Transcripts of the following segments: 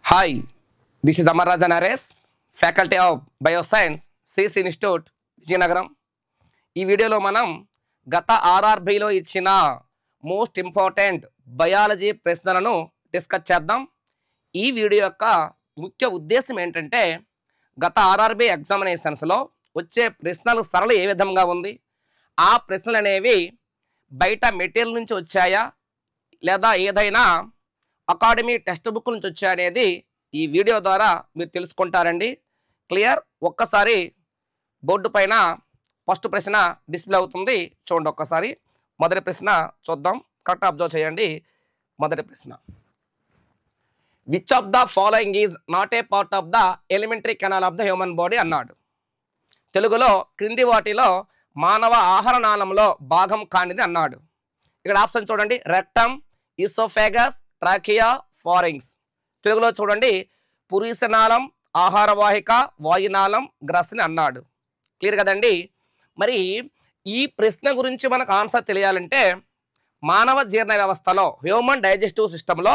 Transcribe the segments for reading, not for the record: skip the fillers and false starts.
Hi, this is Amarraja Nares, Faculty of Bioscience, CC Institute, Vijayanagaram. ఈ వీడియోలో మనం గత ఆర్ఆర్బీలో ఇచ్చిన మోస్ట్ ఇంపార్టెంట్ బయాలజీ ప్రశ్నలను డిస్కస్ చేద్దాం. ఈ వీడియో యొక్క ముఖ్య ఉద్దేశం ఏంటంటే గత ఆర్ఆర్బీ ఎగ్జామినేషన్స్లో వచ్చే ప్రశ్నలు సరళ ఏ విధంగా ఉంది, ఆ ప్రశ్నలు అనేవి బయట మెటీరియల్ నుంచి వచ్చాయా లేదా ఏదైనా అకాడమీ టెక్స్ట్ బుక్ నుంచి వచ్చాయా అనేది ఈ వీడియో ద్వారా మీరు తెలుసుకుంటారండి. క్లియర్? ఒక్కసారి బోర్డు పైన ఫస్ట్ ప్రశ్న డిస్ప్లే అవుతుంది, చూడండి ఒక్కసారి. మొదటి ప్రశ్న చూద్దాం, కరెక్ట్ అబ్జర్వ్ చేయండి. మొదటి ప్రశ్న, which of the following is not a part of the elementary canal of the human body అన్నాడు. తెలుగులో క్రింది వాటిలో మానవ ఆహార నాళంలో భాగం కానిది అన్నాడు. ఇక్కడ ఆప్షన్ చూడండి, రెక్టమ్, ఈసోఫాగస్, ట్రాకియా, ఫారింగ్స్. తెలుగులో చూడండి, పురీషనాళం, ఆహారవాహిక, వాయునాళం, గ్రస్ని అన్నాడు. క్లియర్ కదండి? మరి ఈ ప్రశ్న గురించి మనకు ఆన్సర్ తెలియాలంటే మానవ జీర్ణ వ్యవస్థలో హ్యూమన్ డైజెస్టివ్ సిస్టంలో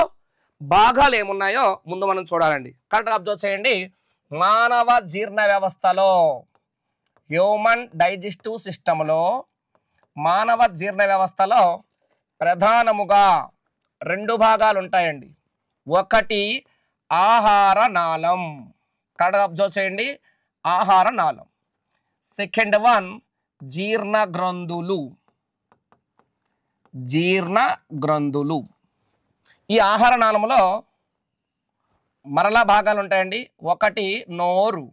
భాగాలు ఏమున్నాయో ముందు మనం చూడాలండి. కరెక్ట్గా అబ్జర్వ్ చేయండి. మానవ జీర్ణ వ్యవస్థలో హ్యూమన్ డైజెస్టివ్ సిస్టంలో మానవ జీర్ణ వ్యవస్థలో ప్రధానముగా రెండు భాగాలు ఉంటాయండి. ఒకటి ఆహార నాళం, కరెక్ట్గా అబ్జర్వ్ చేయండి, ఆహార నాళం. సెకండ్ వన్ జీర్ణ గ్రంథులు. జీర్ణ గ్రంథులు. ఈ ఆహార నాళంలో మరలా భాగాలు ఉంటాయండి. ఒకటి నోరు,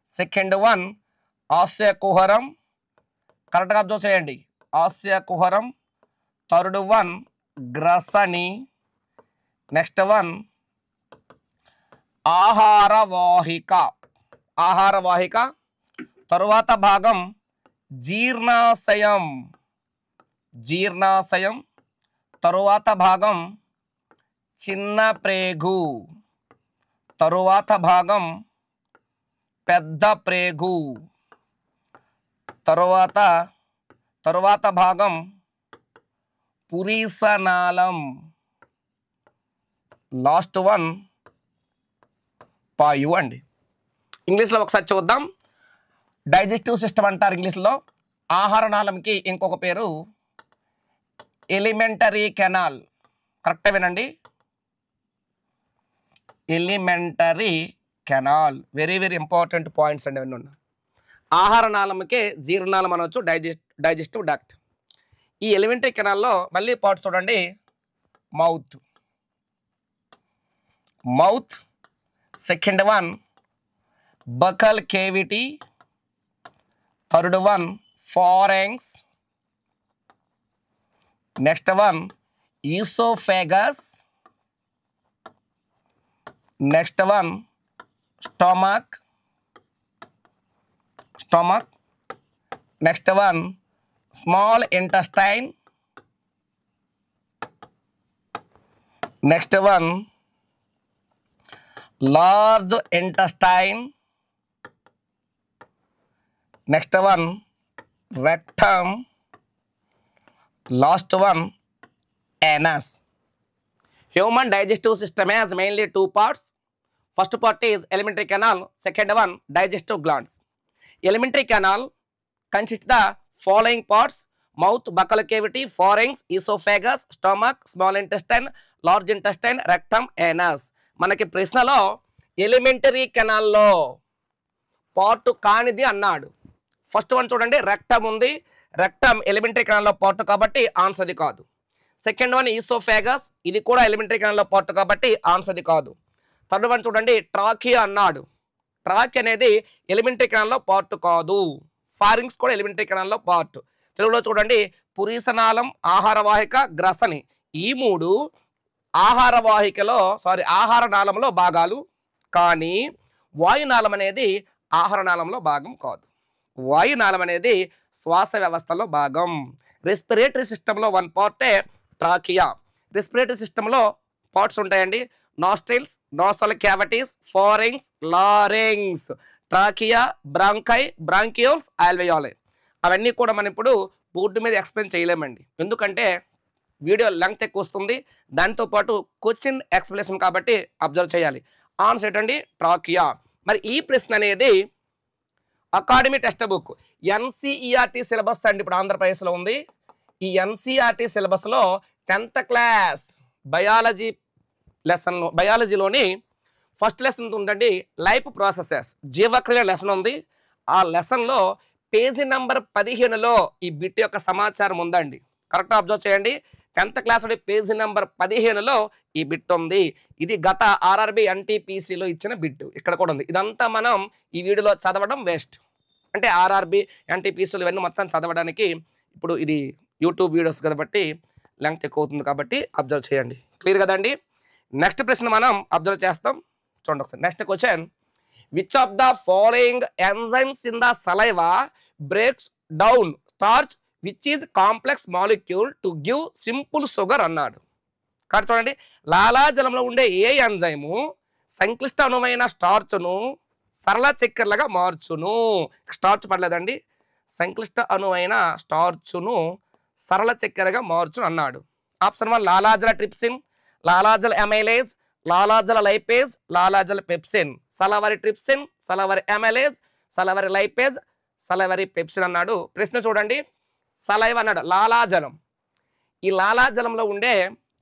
సెకండ్ వన్ ఆస్యకుహరం, కరెక్ట్గా అబ్జర్వ్ చేయండి, ఆస్యకుహరం. థర్డ్ వన్ గ్రసని, నెక్స్ట్ వన్ ఆహారవాహిక. ఆహారవాహిక. తరువాత భాగం జీర్ణాశయం. జీర్ణాశయం. తరువాత భాగం చిన్న ప్రేగు. తరువాత భాగం పెద్ద ప్రేగు. తరువాత భాగం పురీషనాళం. లాస్ట్ వన్ పాయు అండి. ఇంగ్లీష్లో ఒకసారి చూద్దాం. డైజెస్టివ్ సిస్టమ్ అంటారు ఇంగ్లీష్లో. ఆహార నాళంకి ఇంకొక పేరు ఎలిమెంటరీ కెనాల్. కరెక్ట్ వినండి, elementary canal. Very very important points అండి అవన్నీ ఉన్నాయి. ఆహార నాళంకే జీర్ణనాళం అనవచ్చు, డైజెస్టివ్ డక్ట్. ఈ ఎలిమెంటరీ కెనాల్లో మళ్ళీ పార్ట్స్ చూడండి. Mouth, mouth. Second one buccal cavity. Third one pharynx. Next one oesophagus. Next one stomach. Next one small intestine. Next one large intestine. Next one rectum. Last one anus. Human digestive system has mainly two parts. First part is alimentary canal, second one digestive glands. Alimentary canal consists the following parts: mouth, buccal cavity, pharynx, esophagus, stomach, small intestine, large intestine, rectum, anus. మనకి ప్రశ్నలో elementary కెనాల్లో part కానిది అన్నాడు. First one చూడండి, rectum ఉంది. Rectum elementary కెనాల్లో part కాబట్టి ఆన్సర్ది కాదు. Second one oesophagus, ఇది కూడా ఎలిమెంటరీ కెనాల్లో పార్ట్ కాబట్టి ఆన్సర్ది కాదు. థర్డ్ వన్ చూడండి, ట్రాకియా అన్నాడు. ట్రాక్ అనేది ఎలిమెంటరీ కెనాల్లో పార్ట్ కాదు. ఫారింగ్స్ కూడా ఎలిమెంటరీ కెనాల్లో పార్ట్. తెలుగులో చూడండి, పురీషనాళం, ఆహారవాహిక, గ్రసని. ఈ మూడు ఆహార నాళంలో భాగాలు. కానీ వాయునాళం అనేది ఆహార నాళంలో భాగం కాదు. వాయునాళం అనేది శ్వాస వ్యవస్థలో భాగం. రెస్పిరేటరీ సిస్టంలో వన్ పార్టే ట్రాకియా. రెస్పిరేటరీ సిస్టంలో పార్ట్స్ ఉంటాయండి. Nostrils, nasal cavities, pharynx, larynx, trachea, bronchi, bronchioles, alveoli. అవన్నీ కూడా మనం ఇప్పుడు బోర్డు మీద ఎక్స్ప్లెయిన్ చేయలేమండి. ఎందుకంటే వీడియో లెంగ్త్ ఎక్కువ వస్తుంది, దాంతోపాటు క్వశ్చన్ ఎక్స్ప్లెనేషన్ కాబట్టి అబ్జర్వ్ చేయాలి. ఆన్సర్ ఏంటండి ట్రాకియా. మరి ఈ ప్రశ్న అనేది academy text book NCERT syllabus అండి, ఇప్పుడు ఆంధ్రప్రదేశ్లో ఉంది. ఈ ఎన్సీఆర్టీ సిలబస్లో 10th క్లాస్ బయాలజీ లెసన్లో బయాలజీలోని ఫస్ట్ లెసన్ ఉందండి లైఫ్ ప్రాసెసెస్, జీవక్రియ లెసన్ ఉంది. ఆ లెసన్లో పేజీ నెంబర్ 15లో ఈ బిట్ యొక్క సమాచారం ఉందండి. కరెక్ట్గా అబ్జర్వ్ చేయండి. 10th క్లాస్ పేజీ నెంబర్ 15లో ఈ బిట్ ఉంది. ఇది గత ఆర్ఆర్బి ఎన్టీపీసీలో ఇచ్చిన బిట్ ఇక్కడ కూడా ఉంది. ఇదంతా మనం ఈ వీడియోలో చదవడం వేస్ట్. అంటే ఆర్ఆర్బి ఎన్టీపీసీలు ఇవన్నీ మొత్తం చదవడానికి ఇప్పుడు ఇది యూట్యూబ్ వీడియోస్ కాబట్టి లెంగ్త్ ఎక్కువ అవుతుంది కాబట్టి అబ్జర్వ్ చేయండి. క్లియర్ కదండి. నెక్స్ట్ ప్రశ్న మనం అబ్జర్వ్ చేస్తాం. చూడండి ఒకసారి. Next question, which of the following enzymes in the saliva breaks down starch which is complex molecule to give simple sugar అన్నాడు. కాబట్టి చూడండి, లాలాజలంలో ఉండే ఏ ఎంజైము సంక్లిష్ట అణువైన స్టార్చ్ను సరళ చక్కెరలుగా మార్చును. స్టార్చ్ పడలేదండి, సంక్లిష్ట అణువైన స్టార్చ్ను సరళ చక్కెరగా మార్చును అన్నాడు. ఆప్షన్ 1 లాలాజల ట్రిప్సిన్, లాలాజల ఎమైలేజ్, లాలాజల లైపేజ్, లాలాజల pepsin. Salivary trypsin, salivary amylase, salivary lipase, salivary pepsin అన్నాడు. ప్రశ్న చూడండి, సలైవ అన్నాడు లాలాజలం. ఈ లాలాజలంలో ఉండే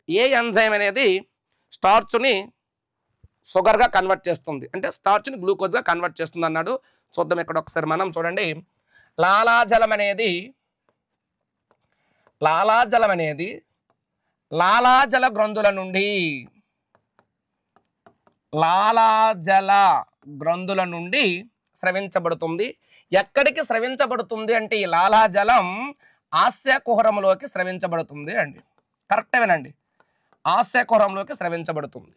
ఏ ఎంజైమ్ అనేది స్టార్చ్ని షుగర్గా కన్వర్ట్ చేస్తుంది, అంటే స్టార్చ్ని గ్లూకోజ్గా కన్వర్ట్ చేస్తుంది అన్నాడు. చూద్దాం ఇక్కడ ఒకసారి మనం. చూడండి, లాలాజలం అనేది లాలాజల గ్రంథుల నుండి స్రవించబడుతుంది. ఎక్కడికి స్రవించబడుతుంది అంటే ఈ లాలాజలం ఆస్యకుహరంలోకి స్రవించబడుతుంది అండి. కరెక్టేనండి, ఆస్యకుహరంలోకి స్రవించబడుతుంది.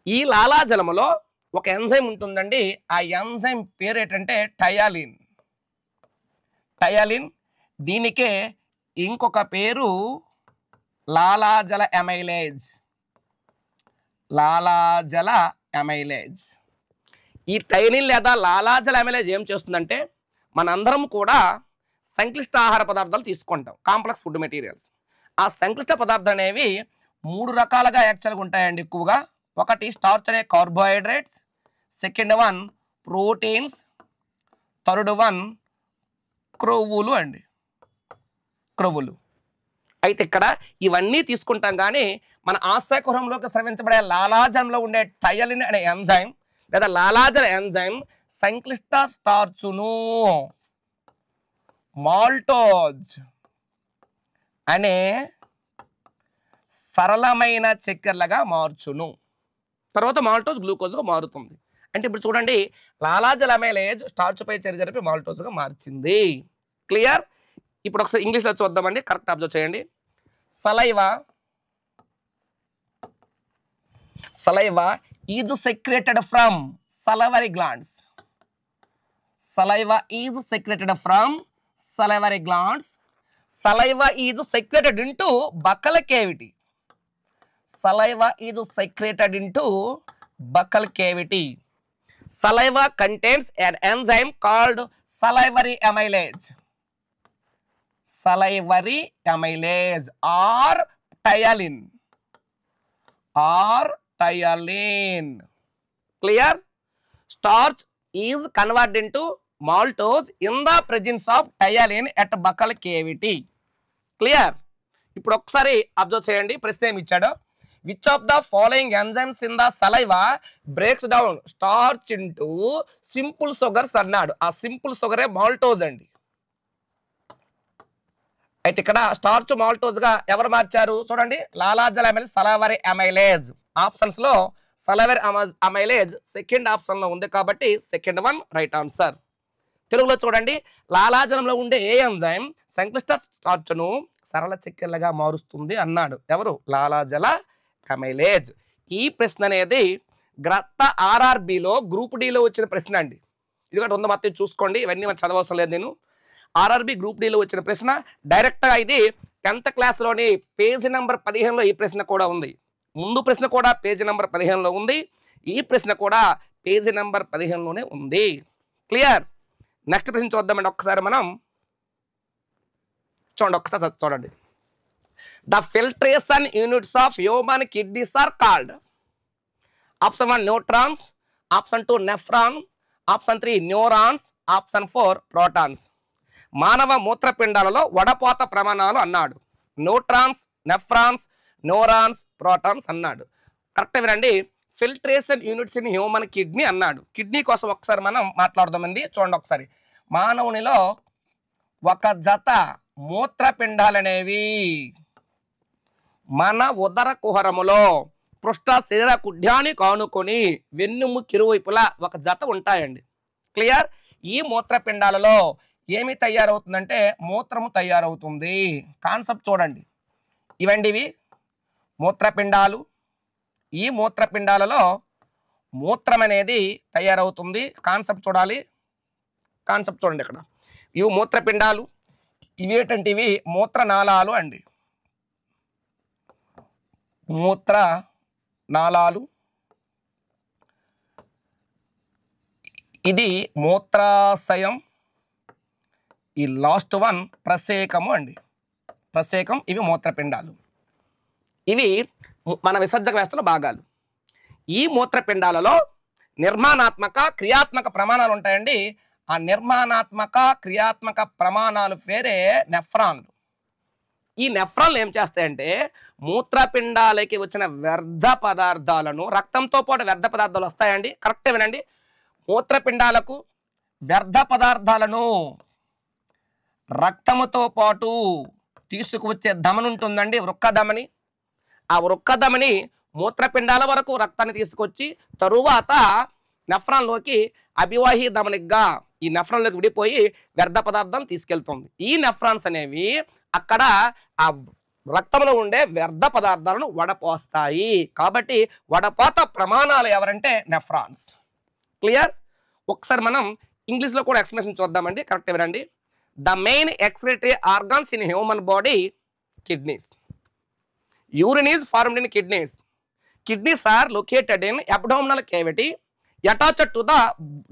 ఈ లాలాజలంలో ఒక ఎంజైమ్ ఉంటుందండి. ఆ ఎంజైమ్ పేరు ఏంటంటే టయాలిన్. దీనికే ఇంకొక పేరు లాలాజల ఎమైలేజ్. ఈ టైనిన్ లేదా లాలాజల ఎమైలేజ్ ఏం చేస్తుందంటే, మనందరం కూడా సంక్లిష్ట ఆహార పదార్థాలు తీసుకుంటాం, కాంప్లెక్స్ ఫుడ్ మెటీరియల్స్. ఆ సంక్లిష్ట పదార్థాలు అనేవి 3 రకాలుగా యాక్చువల్గా ఉంటాయండి ఎక్కువగా. ఒకటి స్టార్చ్ అనే కార్బోహైడ్రేట్స్, సెకండ్ 1 ప్రోటీన్స్, థర్డ్ 1 క్రొవ్వులు అండి, క్రొవ్వులు. అయితే ఇక్కడ ఇవన్నీ తీసుకుంటాం, కానీ మన ఆస్యకుహరంలోకి స్రవించబడే లాలాజలంలో ఉండే టయలిన్ అనే ఎంజైమ్ లేదా లాలాజల ఎంజైమ్ సంక్లిష్ట స్టార్చును మాల్టోజ్ అనే సరళమైన చక్కెరలుగా మార్చును. తర్వాత మాల్టోజ్ గ్లూకోజ్గా మారుతుంది. అంటే ఇప్పుడు చూడండి, లాలాజల ఎమైలేజ్ స్టార్చ్పై చర్య జరిపి మాల్టోజ్గా మార్చింది. క్లియర్. ఇప్పుడు ఒకసారి ఇంగ్లీష్లో చూద్దామండి, కరెక్ట్ అబ్జర్వ్ చేయండి. Saliva is secreted from salivary glands. Saliva is secreted from salivary glands. Saliva is secreted into buccal cavity. Saliva is secreted into buccal cavity. Saliva contains an enzyme called salivary amylase. Salivary amylase or tyalin. Clear? Starch is converted into maltose in the presence of tyalin at buccal cavity. Clear? ఇప్పుడు ఒకసారి observe చేయండి, ప్రశ్న ఏమి ఇచ్చాడో. Which of the following enzymes in the saliva breaks down starch into simple sugars అన్నాడు. ఆ simple షుగరే maltose అండి. అయితే ఇక్కడ స్టార్చ్ మాల్టోజ్ గా ఎవరు మార్చారు చూడండి, లాలాజల ఎమైలేజ్, సలైవరీ అమైలేజ్. ఆప్షన్స్ లో సలైవరీ అమైలేజ్ సెకండ్ ఆప్షన్ లో ఉంది కాబట్టి సెకండ్ 1 రైట్ ఆన్సర్. తెలుగులో చూడండి, లాలాజలంలో ఉండే ఏ ఎంజైమ్ సంక్లిష్ట స్టార్చ్ను సరళ చక్కెరలుగా మారుస్తుంది అన్నాడు. ఎవరు? లాలాజల అమైలేజ్. ఈ ప్రశ్న అనేది గత ఆర్ఆర్బిలో గ్రూప్ డిలో వచ్చిన ప్రశ్న అండి. ఇదిగోటి ఉంది మొత్తం చూసుకోండి, ఇవన్నీ మనం చదవవసరం లేదు. నేను ఆర్ఆర్బి గ్రూప్ డిలో వచ్చిన ప్రశ్న డైరెక్ట్గా ఇది 10th క్లాస్లోని పేజీ నెంబర్ 15లో ఈ ప్రశ్న కూడా ఉంది. ముందు ప్రశ్న కూడా పేజీ నెంబర్ 15లో ఉంది, ఈ ప్రశ్న కూడా పేజీ నెంబర్ 15లోనే ఉంది. క్లియర్? నెక్స్ట్ ప్రశ్న చూద్దామండి. ఒక్కసారి మనం చూడండి, ఒక్కసారి చూడండి. The filtration units of human kidneys are called. Option 1 neutrons, option 2 nephron, option 3 neurons, option 4 protons. మానవ మూత్రపిండాలలో వడపోత ప్రమాణాలు అన్నాడు. న్యూట్రాన్స్, నెఫ్రాన్స్, న్యూరాన్స్, ప్రోటాన్స్ అన్నాడు. కరెక్ట్ వినండి. Filtration units in human kidney అన్నాడు. కిడ్నీ కోసం ఒకసారి మనం మాట్లాడదామండి. చూడండి ఒకసారి. మానవునిలో ఒక జత మూత్రపిండాలనేవి మన ఉదర కుహరములో పృష్ఠ శరీర కుడ్యాన్ని కానుకొని వెన్నుముక ఇరువైపులా ఒక జత ఉంటాయండి. క్లియర్? ఈ మూత్రపిండాలలో ఏమి తయారవుతుందంటే మూత్రము తయారవుతుంది. కాన్సెప్ట్ చూడండి. ఇవండి ఇవి మూత్రపిండాలు. ఈ మూత్రపిండాలలో మూత్రం అనేది తయారవుతుంది. కాన్సెప్ట్ చూడాలి. కాన్సెప్ట్ చూడండి. ఇక్కడ ఇవి మూత్రపిండాలు. ఇవేటంటివి మూత్రనాళాలు అండి. మూత్రనాళాలు. ఇది మూత్రాశయం. ఈ లాస్ట్ వన్ ప్రసేకము అండి. ప్రసేకం. ఇవి మూత్రపిండాలు. ఇవి మన విసర్జక వ్యవస్థలో భాగాలు. ఈ మూత్రపిండాలలో నిర్మాణాత్మక క్రియాత్మక ప్రమాణాలు ఉంటాయండి. ఆ నిర్మాణాత్మక క్రియాత్మక ప్రమాణాలు పేరే నెఫ్రాన్లు. ఈ నెఫ్రాన్లు ఏం చేస్తాయంటే మూత్రపిండాలకి వచ్చిన వ్యర్థ పదార్థాలను, రక్తంతో పాటు వ్యర్థ పదార్థాలు వస్తాయండి. కరెక్ట్ వినండి. మూత్రపిండాలకు వ్యర్థ పదార్థాలను రక్తముతో పాటు తీసుకువచ్చే ధమని ఉంటుందండి, వృక్కధమని. ఆ వృక్కధమని మూత్రపిండాల వరకు రక్తాన్ని తీసుకొచ్చి తరువాత నెఫ్రాన్లోకి అభివాహి ధమనిగా ఈ నెఫ్రాన్లోకి విడిపోయి వ్యర్థ పదార్థం తీసుకెళ్తుంది. ఈ నెఫ్రాన్స్ అనేవి అక్కడ ఆ రక్తంలో ఉండే వ్యర్థ పదార్థాలను వడపోస్తాయి. కాబట్టి వడపోత ప్రమాణాలు ఎవరంటే నెఫ్రాన్స్. క్లియర్? ఒకసారి మనం ఇంగ్లీష్లో కూడా ఎక్స్ప్లెనేషన్ చూద్దామండి. కరెక్ట్ వినండి. The main excretory organs in human body kidneys. Urine is formed in kidneys. Kidneys are located in abdominal cavity attached to the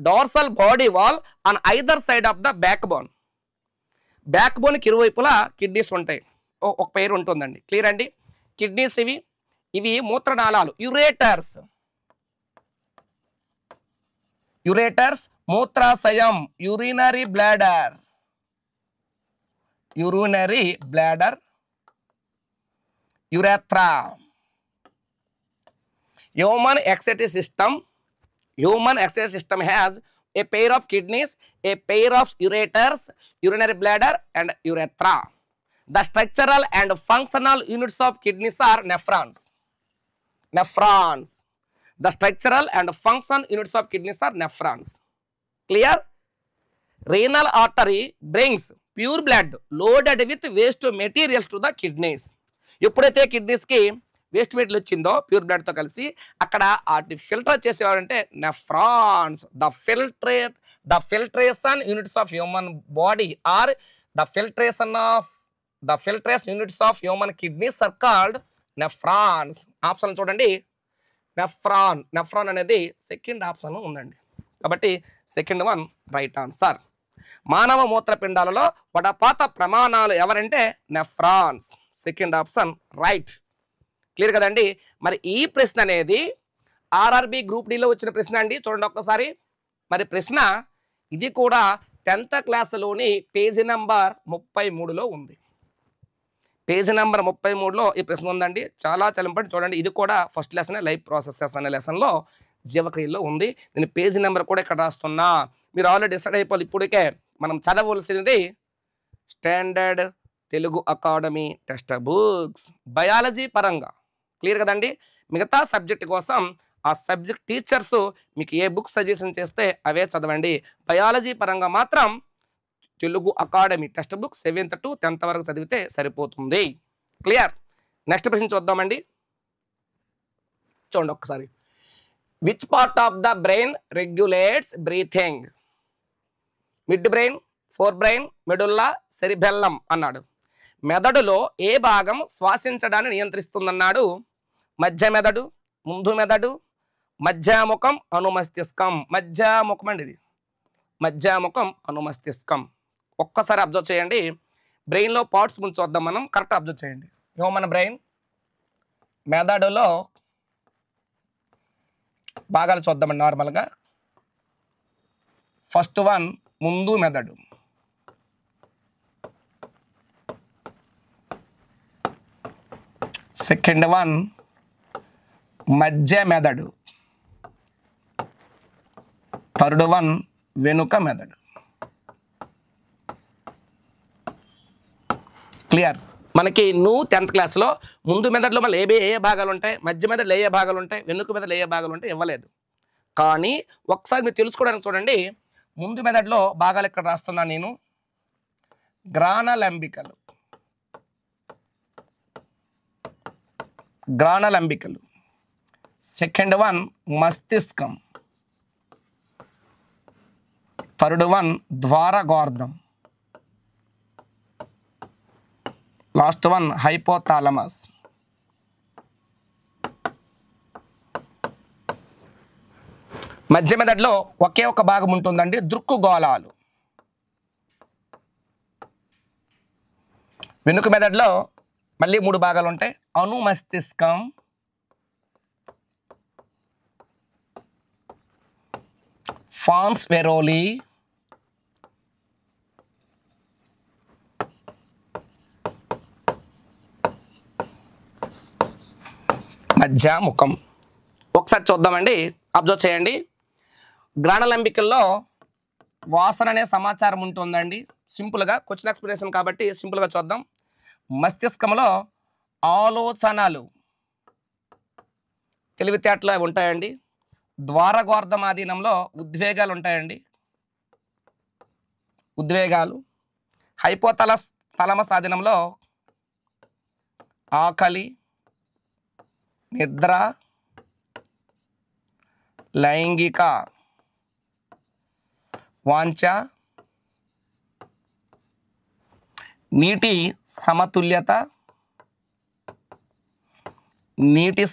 dorsal body wall on either side of the backbone. Backbone కి ఇరువైపులా kidneys ఉంటాయి. ఒక పేరు ఉంటుందండి. Clear అండి? Kidneys ఇవి మూత్రనాళాలు. Ureters. Ureters మూత్రాశయం. Urinary bladder. Urinary bladder. urethra. Human excretory system has a pair of kidneys, a pair of ureters, urinary bladder and urethra. The structural and functional units of kidneys are nephrons. The structural and functional units of kidneys are nephrons. Clear? Renal artery brings pure blood loaded with waste materials to the kidneys. ఎప్పుడైతే కిడ్నీస్కి waste material వచ్చిందో pure బ్లడ్తో కలిసి అక్కడ వాటిని filter చేసేవారంటే nephrons. The filtration units of human body are the filtration units of human kidneys are called nephrons. Option చూడండి. Nephron అనేది సెకండ్ ఆప్షన్ ఉందండి. కాబట్టి సెకండ్ వన్ రైట్ ఆన్సర్. మానవ మూత్రపిండాలలో వడపాత ప్రమాణాలు ఎవరంటే nephrons. Second option right. Clear కదండి? మరి ఈ ప్రశ్న అనేది ఆర్ఆర్బి గ్రూప్ డిలో వచ్చిన ప్రశ్న అండి. చూడండి ఒక్కసారి. మరి ప్రశ్న ఇది కూడా 10th క్లాస్లోని పేజీ నెంబర్ 33లో ఉంది. పేజీ నెంబర్ 33లో ఈ ప్రశ్న ఉందండి. చాలా ఇంపార్టెంట్. చూడండి, ఇది కూడా ఫస్ట్ లెసన్ లైఫ్ ప్రాసెసెస్ అనే లెసన్లో జీవక్రియలో ఉంది. నేను పేజీ నెంబర్ కూడా ఇక్కడ రాస్తున్నా. మీరు ఆల్రెడీ డిసైడ్ అయిపోవాలి. ఇప్పటికే మనం చదవలసినది standard Telugu Academy text books biology పరంగా. క్లియర్ కదండి? మిగతా సబ్జెక్ట్ కోసం ఆ సబ్జెక్ట్ టీచర్స్ మీకు ఏ బుక్ సజెషన్ చేస్తే అవే చదవండి. బయాలజీ పరంగా మాత్రం Telugu Academy text book 7th to 10th వరకు చదివితే సరిపోతుంది. క్లియర్? నెక్స్ట్ ప్రశ్న చూద్దామండి. చూడండి ఒక్కసారి. Which part of the brain regulates breathing? Mid brain, four brain, medulla, cerebellum అన్నాడు. మెదడులో ఏ భాగం శ్వాసించడాన్ని నియంత్రిస్తుందన్నాడు? మధ్య మెదడు, ముందు మెదడు, మధ్యాముఖం, అనుమస్తిష్కం. మధ్యాముఖం అండి ఇది. మధ్యాముఖం, అనుమస్తిష్కం. ఒక్కసారి అబ్జర్వ్ చేయండి. బ్రెయిన్లో పార్ట్స్ గురించి చూద్దాం మనం. కరెక్ట్ అబ్జర్వ్ చేయండి. హ్యూమన్ బ్రెయిన్ మెదడులో భాగాలు చూద్దామండి. నార్మల్గా ఫస్ట్ వన్ ముందు మెదడు, సెకండ్ వన్ మధ్య మెదడు, థర్డ్ వన్ వెనుక మెదడు. క్లియర్? మనకి 10th క్లాస్లో ముందు మెదడులో మళ్ళీ ఏ భాగాలు ఉంటాయి, మధ్య మెదడులో ఏ భాగాలు ఉంటాయి, వెనుక మెదడులో ఏ భాగాలు ఉంటాయి ఇవ్వలేదు. కానీ ఒకసారి మీరు తెలుసుకోవడానికి చూడండి. ముందు మెదడులో భాగాలు ఇక్కడ రాస్తున్నాను నేను. గ్రానలంబికలు, గ్రానలంబికలు. సెకండ్ వన్ మస్తిష్కం, థర్డ్ వన్ ద్వారగోర్ధం, లాస్ట్ వన్ హైపోథాలమస్. మధ్య మెదడులో ఒకే ఒక భాగం ఉంటుందండి, దృక్కుగోళాలు. వెనుక మెదడులో మళ్ళీ 3 భాగాలు ఉంటాయి. అనుమస్తిష్కం, ఫాన్స్ వెరోలి, మధ్య ముఖం. ఒకసారి చూద్దామండి, అబ్జర్వ్ చేయండి. గ్రానలంబికల్లో వాసన అనే సమాచారం ఉంటుందండి. సింపుల్గా క్వశ్చన్ ఎక్స్ప్లెనేషన్ కాబట్టి సింపుల్గా చూద్దాం. మస్తిష్కంలో ఆలోచనలు, తెలివితేటలు అవి ఉంటాయండి. ద్వారగోర్ధం ఆధీనంలో ఉద్వేగాలు ఉంటాయండి, ఉద్వేగాలు. హైపోథాలమస్ ఆధీనంలో ఆకలి, నిద్ర, లైంగిక వాంఛ, నీటి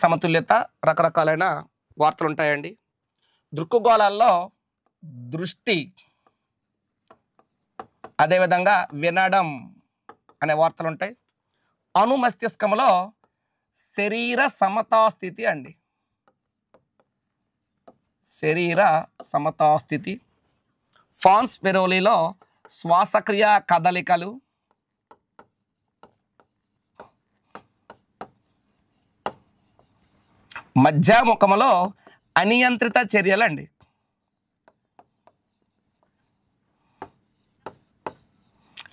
సమతుల్యత, రకరకాలైన వార్తలు ఉంటాయండి. దృక్కుగోళాల్లో దృష్టి, అదేవిధంగా వినడం అనే వార్తలు ఉంటాయి. అనుమస్తిష్కంలో శరీర సమతాస్థితి అండి, శరీర సమతాస్థితి. ఫాన్స్ వెరోలిలో శ్వాసక్రియ కదలికలు. మధ్యముఖములో అనియంత్రిత చర్యలండి.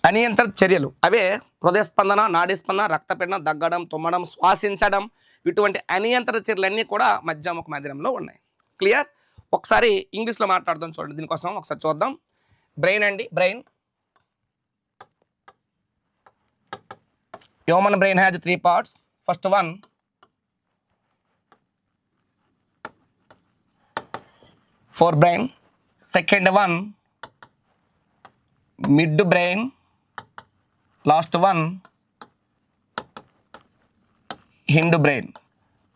అనియంత్రిత చర్యలు అవే హృదయ స్పందన, నాడీ స్పందన, రక్తపీడనం, దగ్గడం, తుమ్మడం, శ్వాసించడం. ఇటువంటి అనియంత్రిత చర్యలన్నీ కూడా మధ్యముఖ మాధ్యమంలో ఉన్నాయి. క్లియర్? ఒకసారి ఇంగ్లీష్లో మాట్లాడదాం చూడండి. దీనికోసం ఒకసారి చూద్దాం. బ్రెయిన్ అండి, brain. Human brain has 3 parts. First one forebrain, second one midbrain, last one hindbrain.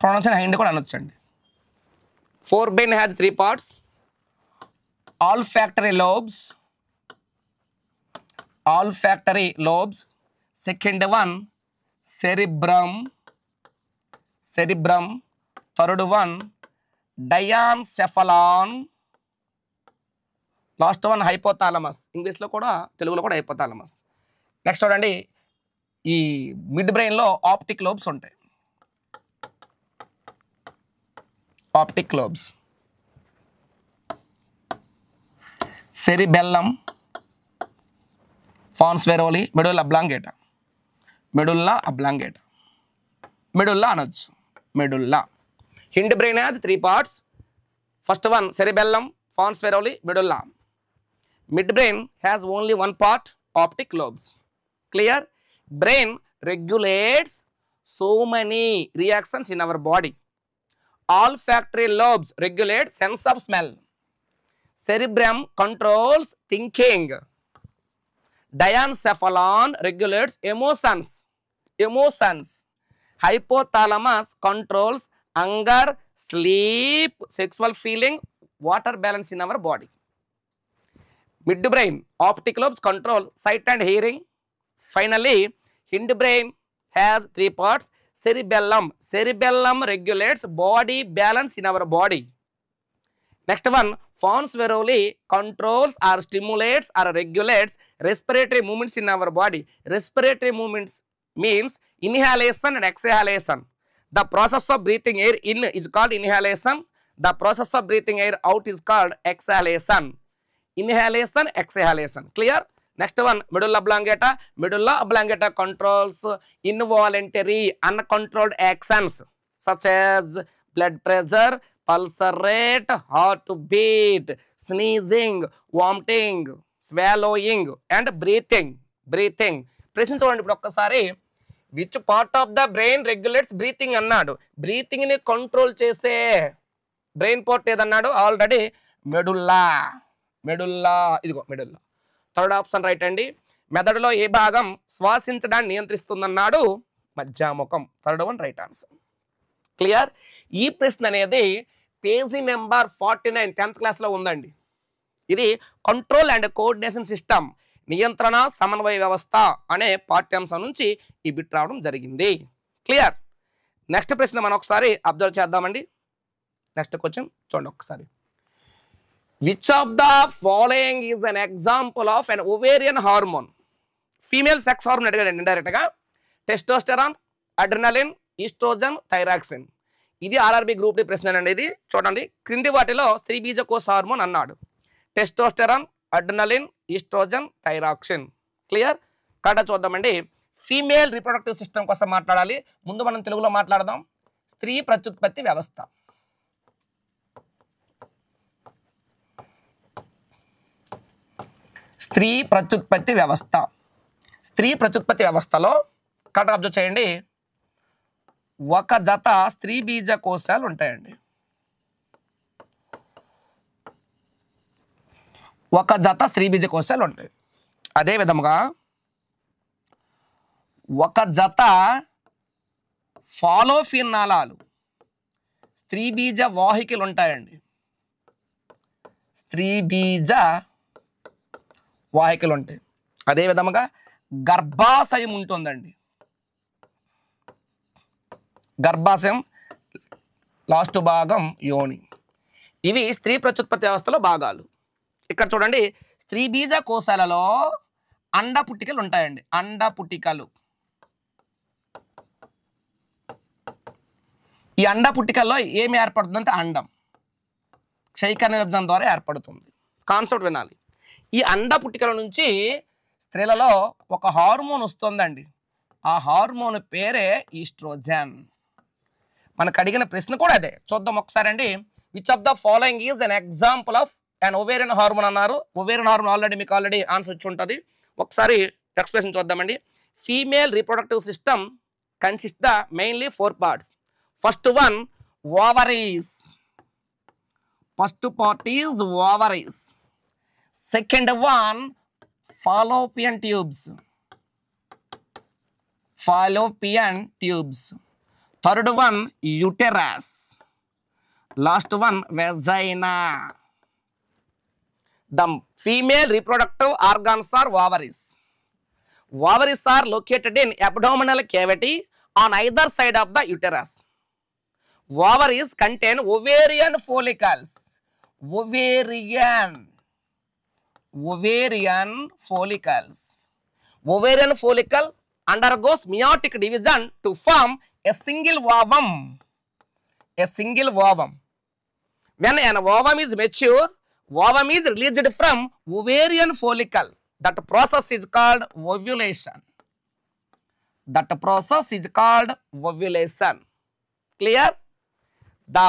Pronunciation hind కూడా అనొచ్చండి. Forebrain has 3 parts. olfactory lobes, second one cerebrum, third one diencephalon, last one hypothalamus. ఇంగ్లీష్లో కూడా తెలుగులో కూడా hypothalamus. Next చూడండి, ఈ mid బ్రెయిన్లో optic lobes ఉంటాయి. Optic lobes, cerebellum, pons varolii, medulla oblongata, medulla అనొచ్చు, medulla. Hindbrain has 3 parts. First one cerebellum, pons varolii, medulla. Midbrain has only 1 part, optic lobes. Clear? Brain regulates so many reactions in our body. Olfactory lobes regulate sense of smell. Cerebrum controls thinking. Diencephalon regulates emotions. Hypothalamus controls hunger, sleep, sexual feeling, water balance in our body. Midbrain, optic lobes control sight and hearing. Finally, hindbrain has 3 parts. Cerebellum regulates body balance in our body. Next one, pons varolii controls or stimulates or regulates respiratory movements in our body. Respiratory movements means inhalation and exhalation. The process of breathing air in is called inhalation. The process of breathing air out is called exhalation. Inhalation, exhalation. Clear? Next one, medulla oblongata. Medulla oblongata controls involuntary, uncontrolled actions such as blood pressure, pulse rate, heartbeat, sneezing, vomiting, swallowing and breathing. ప్రశ్న చూడండి ఇప్పుడు ఒక్కసారి, which part of the brain regulates breathing అన్నాడు. Breathing ని control చేసే brain part ఏదన్నాడు? Already medulla. ఇదిగో medulla. Third option right అండి. మెదడులో ఏ భాగం శ్వాసించడాన్ని నియంత్రిస్తుందన్నాడు? మధ్యాముఖం. Third one right answer. Clear? ఈ ప్రశ్న అనేది పేజీ నెంబర్ 49 10th క్లాస్లో ఉందండి. ఇది కంట్రోల్ అండ్ కోఆర్డినేషన్ సిస్టమ్, నియంత్రణ సమన్వయ వ్యవస్థ అనే పాఠ్యాంశం నుంచి ఈ బిట్ రావడం జరిగింది. క్లియర్? నెక్స్ట్ ప్రశ్న మనం ఒకసారి అబ్జర్వ్ చేద్దామండి. నెక్స్ట్ క్వశ్చన్ చూడండి ఒకసారి. Which of the following is an example of an ovarian hormone? Female sex hormone అడిగాడండి ఇండైరెక్ట్గా. Testosterone, adrenaline, oestrogen, thyroxine. ఇది ఆర్ఆర్బి గ్రూప్ డి ప్రశ్న అండి. ఇది చూడండి, క్రింది వాటిలో స్త్రీ బీజకోశ హార్మోన్ అన్నాడు. Testosterone, adrenaline, oestrogen, thyroxine. Clear? కరెక్ట్గా చూద్దామండి. ఫీమేల్ రీప్రొడక్టివ్ సిస్టమ్ కోసం మాట్లాడాలి. ముందు మనం తెలుగులో మాట్లాడదాం. స్త్రీ ప్రత్యుత్పత్తి వ్యవస్థ. స్త్రీ ప్రత్యుత్పత్తి వ్యవస్థలో కరెక్ట్గా అబ్జర్వ్ చేయండి, ఒక జత స్త్రీ బీజ కోశాలు ఉంటాయండి. అదే విధముగా ఒక జత ఫాలోపియన్ నాళాలు, స్త్రీ బీజ వాహికలు ఉంటాయండి. అదే విధముగా గర్భాశయం ఉంటుందండి. గర్భాశయం లాస్ట్ భాగం యోని. ఇవి స్త్రీ ప్రత్యుత్పత్తి వ్యవస్థలో భాగాలు. ఇక్కడ చూడండి, స్త్రీ బీజ కోశాలలో అండ పుట్టికలు ఉంటాయండి. ఈ అండ పుట్టికల్లో ఏమి ఏర్పడుతుందంటే అండం క్షయకణ విభజన ద్వారా ఏర్పడుతుంది. కాన్సెప్ట్ వినాలి. ఈ అండ పుట్టికల నుంచి స్త్రీలలో ఒక హార్మోన్ వస్తుందండి. ఆ హార్మోన్ పేరే ఈస్ట్రోజన్. మనకు అడిగిన ప్రశ్న కూడా అదే. చూద్దాం ఒకసారి అండి. Which of the following is an example of and ovarian hormone అన్నారు. ఓవేరియన్ హార్మోన్ మీకు ఆల్రెడీ ఆన్సర్ వచ్చి ఉంటుంది. ఒకసారి ఎక్స్ప్రెషన్ చూద్దామండి. Female reproductive system consist the mainly 4 parts. First one ovaries. First part is ovaries. Second one fallopian tubes. Third one uterus. Last one vagina. The female reproductive organs are ovaries. Ovaries are located in abdominal cavity on either side of the uterus. Ovaries contain ovarian follicles. Ovarian follicle undergoes meiotic division to form a single ovum. When an ovum is mature, ovum is released from ovarian follicle. That process is called ovulation. Clear? The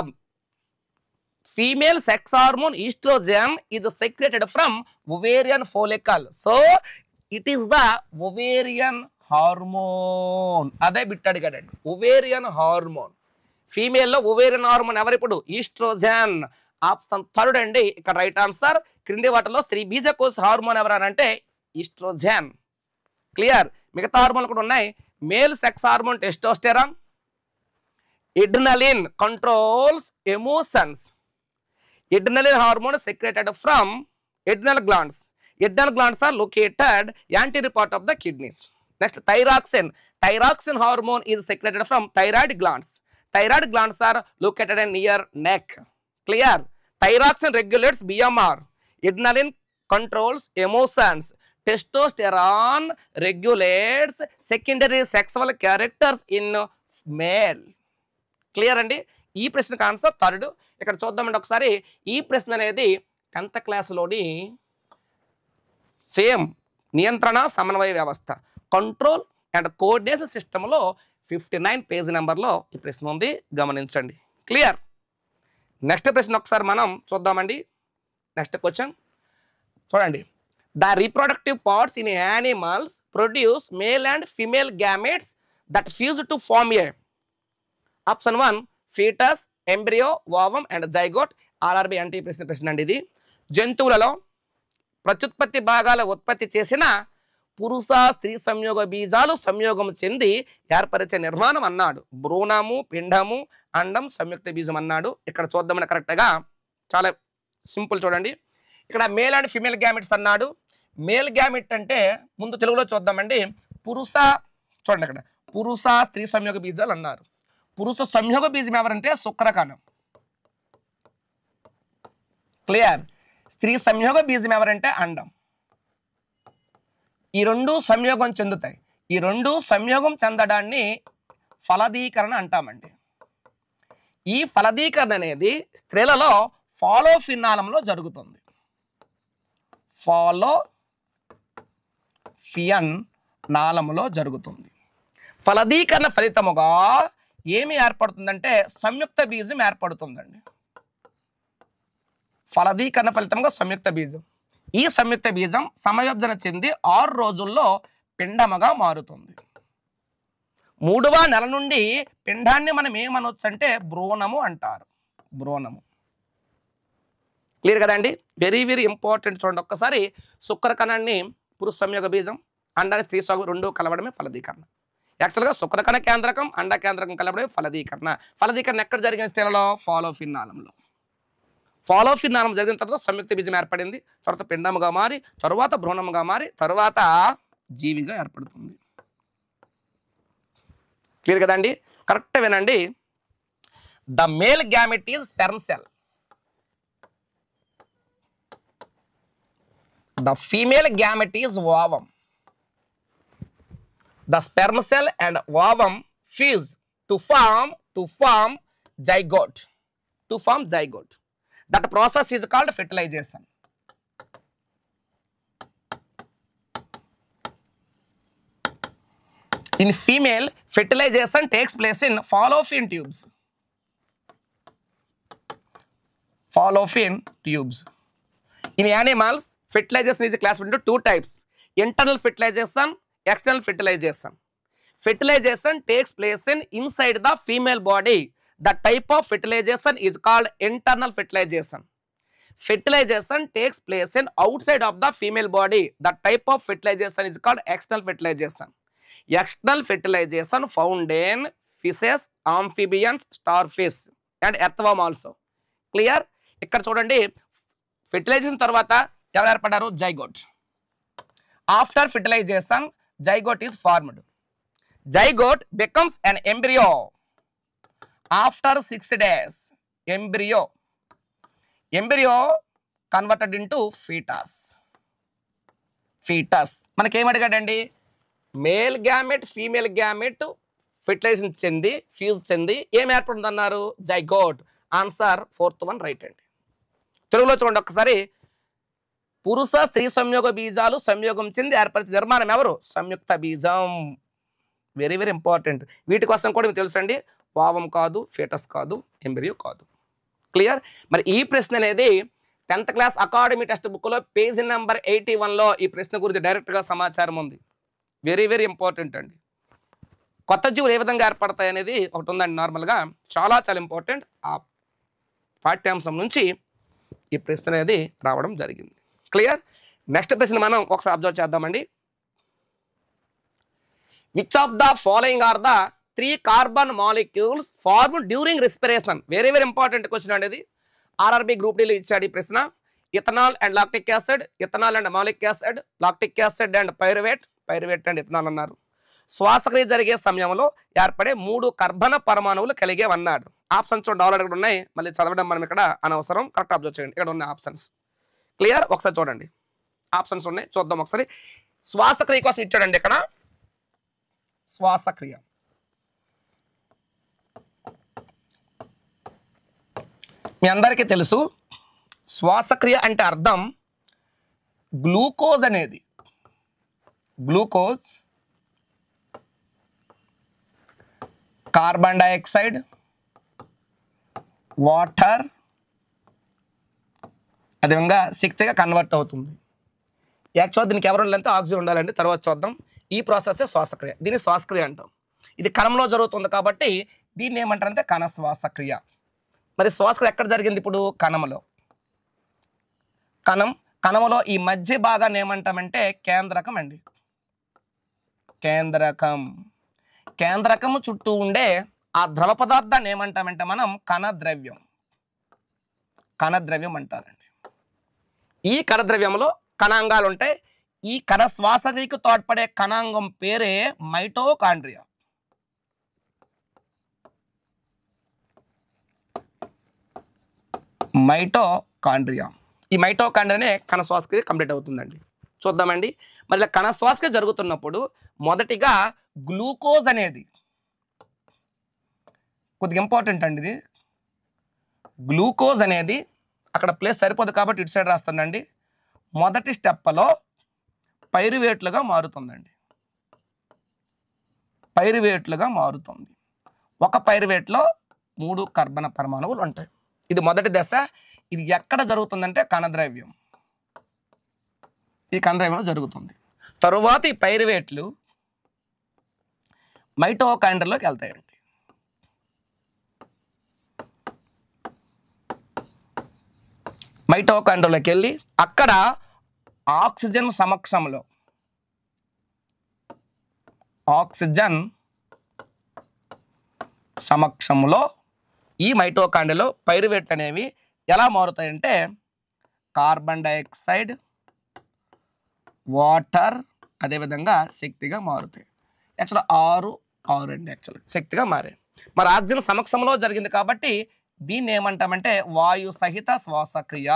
female sex hormone estrogen is secreted from ovarian follicle. So it is the ovarian hormone. అదే bit అడిగాడండి. ovarian hormone. Female లో ovarian hormone ఎవరు? ఇప్పుడు oestrogen. Option third అండి ఇక్కడ right answer. క్రింది వాటిలో స్త్రీ బీజకోశ హార్మోన్ ఎవరనంటే ఈస్ట్రోజన్. క్లియర్? మిగతా హార్మోన్లు కూడా ఉన్నాయి. Male sex hormone testosterone. adrenaline controls emotions. Adrenaline hormone secreted from adrenal glands. Adrenal glands are located anterior part of the kidneys. Next thyroxine. Thyroxine hormone is secreted from thyroid glands. Thyroid glands are located in near neck. Clear. Thyroxine regulates BMR. Adrenaline controls emotions. Testosterone regulates secondary sexual characters in male. Clear అండి. ఈ ప్రశ్నకు answer third. ఇక్కడ చూద్దామండి ఒకసారి. ఈ ప్రశ్న అనేది 10th క్లాస్లోని same నియంత్రణ సమన్వయ వ్యవస్థ కంట్రోల్ అండ్ కోఆర్డినేషన్ సిస్టంలో 59 పేజ్ నెంబర్లో ఈ ప్రశ్న ఉంది, గమనించండి. క్లియర్. నెక్స్ట్ ప్రశ్న ఒకసారి మనం చూద్దామండి. నెక్స్ట్ క్వశ్చన్ చూడండి. The reproductive parts in animals produce male and female gametes that fuse to form a. Option 1 foetus, embryo, ovum and zygote. RRB అంటే ఈ ప్రశ్న అండి. ఇది జంతువులలో ప్రత్యుత్పత్తి భాగాల ఉత్పత్తి చేసిన పురుష స్త్రీ సంయోగ బీజాలు సంయోగం చెంది ఏర్పరిచే నిర్మాణం అన్నాడు. భ్రూణము, పిండము, అండం, సంయుక్త బీజం అన్నాడు. ఇక్కడ చూద్దామని కరెక్ట్గా చాలా సింపుల్ చూడండి. ఇక్కడ మేల్ అండ్ ఫిమేల్ గ్యామెట్స్ అన్నాడు. మేల్ గ్యామెట్ అంటే ముందు తెలుగులో చూద్దామండి. పురుష చూడండి, ఇక్కడ పురుష స్త్రీ సంయోగ బీజాలు అన్నారు. పురుష సంయోగ బీజం ఎవరంటే శుక్రకణం. క్లియర్. స్త్రీ సంయోగ బీజం ఎవరంటే అండం. ఈ రెండు సంయోగం చెందుతాయి. ఈ రెండు సంయోగం చెందడాన్ని ఫలదీకరణ అంటామండి. ఈ ఫలదీకరణ అనేది స్త్రీలలో ఫాలోఫినాలంలో జరుగుతుంది. ఫాలోఫియన్ నాళములో జరుగుతుంది. ఫలదీకరణ ఫలితముగా ఏమి ఏర్పడుతుందంటే సంయుక్త బీజం ఏర్పడుతుందండి. ఫలదీకరణ ఫలితంగా సంయుక్త బీజం. ఈ సంయుక్త బీజం సమవిభజన చెంది 6 రోజుల్లో పిండముగా మారుతుంది. 3వ నెల నుండి పిండాన్ని మనం ఏమనొచ్చు అంటే భ్రూణము అంటారు. భ్రూణము. క్లియర్ కదండి. Very very important. చూడండి ఒక్కసారి. శుక్రకణాన్ని పురుష సంయోగ బీజం, అండాన్ని స్త్రీ సంయోగం రెండు కలవడమే ఫలదీకరణ. యాక్చువల్గా శుక్రకణ కేంద్రకం, అండ కేంద్రకం కలవడమే ఫలదీకరణ. ఫలదీకరణ ఎక్కడ జరిగిన స్త్రీలలో? ఫాలోఫినాలంలో. ఫాలోఫినాలం జరిగిన తర్వాత సంయుక్త బీజం ఏర్పడింది. తర్వాత పిండముగా మారి, తరువాత భ్రూణముగా మారి, తరువాత జీవిగా ఏర్పడుతుంది. క్లియర్ కదండి. కరెక్ట్ వినండి. The male gamete is sperm cell. The female gamete is ovum. The sperm cell and ovum fuse to form zygote. To form zygote. That process is called fertilization. In female, fertilization takes place in fallopian tubes. Fallopian tubes. In animals, fertilization is classified into 2 types. Internal fertilization, external fertilization. Fertilization takes place inside the female body. The type of fertilization is called internal fertilization. Fertilization takes place outside of the female body. The type of fertilization is called external fertilization. External fertilization found in fishes, amphibians, starfish and earthworm also. Clear? ఇక్కడ చూడండి. Fertilisation తర్వాత ఎవరు ఏర్పడ్డారు? Zygote. After fertilization, zygote is formed. Zygote becomes an embryo. After 6 days, embryo converted into fetus. మనకి ఏం అడిగాడండి? Male gamete, female gamete fertilisation చెంది, fuse చెంది ఏం ఏర్పడుతుంది అన్నారు? Zygote. Answer 4th one right అండి. తెలుగులో చూడండి ఒక్కసారి. పురుష స్త్రీ సంయోగ బీజాలు సంయోగం చెంది ఏర్పరిచే నిర్మాణం ఎవరు? సంయుక్త బీజం. Very very important. వీటి కోసం కూడా మీకు తెలుసండి. ఓవం కాదు, ఫీటస్ కాదు, ఎంబ్రియో కాదు. క్లియర్. మరి ఈ ప్రశ్న అనేది 10th క్లాస్ అకాడమీ టెక్స్ట్ బుక్లో పేజీ నెంబర్ 81లో ఈ ప్రశ్న గురించి డైరెక్ట్గా సమాచారం ఉంది. వెరీ వెరీ ఇంపార్టెంట్ అండి. కొత్త జీవులు ఏ విధంగా ఏర్పడతాయి అనేది ఒకటి ఉందండి. నార్మల్గా చాలా చాలా ఇంపార్టెంట్. ఆ పాఠ్యాంశం నుంచి ఈ ప్రశ్న అనేది రావడం జరిగింది. క్లియర్. నెక్స్ట్ ప్రశ్న మనం ఒకసారి అబ్జర్వ్ చేద్దామండి. Which of the following are the 3 carbon molecules formed during respiration? Very very important question అండి ఇది. ఆర్ఆర్బి గ్రూప్ డీలో ఇచ్చాడు ఈ ప్రశ్న. Ethanol and lactic acid, ethanol and malic acid, lactic acid and pyruvate and ethanol అన్నారు. శ్వాసక్రియ జరిగే సమయంలో ఏర్పడే 3 కర్బన పరమాణువులు కలిగేవన్నాడు. ఆప్షన్స్ చూడండి, ఇక్కడ ఉన్నాయి, మళ్ళీ చదవడం మనం ఇక్కడ అనవసరం. కరెక్ట్ అబ్జర్వ్ చేయండి, ఇక్కడ ఉన్న ఆప్షన్స్ క్లియర్. ఒకసారి చూడండి, ఆప్షన్స్ ఉన్నాయి, చూద్దాం ఒకసారి. శ్వాసక్రియ కోసం ఇచ్చాడండి ఇక్కడ. శ్వాసక్రియ మీ అందరికీ తెలుసు. శ్వాసక్రియ అంటే అర్థం గ్లూకోజ్ అనేది, గ్లూకోజ్, కార్బన్ డైఆక్సైడ్, వాటర్, అదేవిధంగా శక్తిగా కన్వర్ట్ అవుతుంది. యాక్చువల్ దీనికి ఎవరు ఉండాలంటే ఆక్సిజన్ ఉండాలండి, తర్వాత చూద్దాం. ఈ ప్రాసెస్ శ్వాసక్రియ, దీన్ని శ్వాసక్రియ అంటాం. ఇది కణంలో జరుగుతుంది కాబట్టి దీన్ని ఏమంటారంటే కణ శ్వాసక్రియ. మరి శ్వాసక్రియ ఎక్కడ జరిగింది? ఇప్పుడు కణంలో. కణంలో ఈ మధ్య భాగాన్ని ఏమంటామంటే కేంద్రకం అండి. కేంద్రకము చుట్టూ ఉండే ఆ ద్రవ పదార్థాన్ని ఏమంటామంటే మనం కణద్రవ్యం అంటారండి. ఈ కణద్రవ్యంలో కణాంగాలు ఉంటాయి. ఈ కణ శ్వాసక్రియకు తోడ్పడే కణాంగం పేరే మైటోకాండ్రియా. ఈ మైటోకాండ్రియానే కణ శ్వాసక్రియ కంప్లీట్ అవుతుందండి. చూద్దామండి. మరి కణ శ్వాసక్రియ జరుగుతున్నప్పుడు మొదటిగా గ్లూకోజ్ అనేది కొద్దిగా ఇంపార్టెంట్ అండి. ఇది గ్లూకోజ్ అనేది అక్కడ ప్లేస్ సరిపోదు కాబట్టి ఇటు సైడ్ రాస్తానండి. మొదటి స్టెప్లో పైరువేట్లుగా మారుతుందండి. ఒక పైరువేట్లో 3 కర్బన పరమాణువులు ఉంటాయి. ఇది మొదటి దశ. ఇది ఎక్కడ జరుగుతుందంటే కణద్రవ్యం, ఈ కణద్రవ్యంలో జరుగుతుంది. తరువాత ఈ పైరువేట్లు మైటోకాండ్రియాలోకి వెళ్తాయండి. మైటోకాండ్రియాలోకి వెళ్ళి అక్కడ ఆక్సిజన్ సమక్షంలో ఈ మైటోకాండ్రియాలో పైరువేట్లు అనేవి ఎలా మారుతాయంటే కార్బన్ డైఆక్సైడ్, వాటర్, అదేవిధంగా శక్తిగా మారుతాయి. యాక్చువల్ 6 అండి, యాక్చువల్ శక్తిగా మారాయి. మరి ఆక్సిజన్ సమక్షంలో జరిగింది కాబట్టి దీన్ని ఏమంటామంటే వాయు సహిత శ్వాసక్రియ.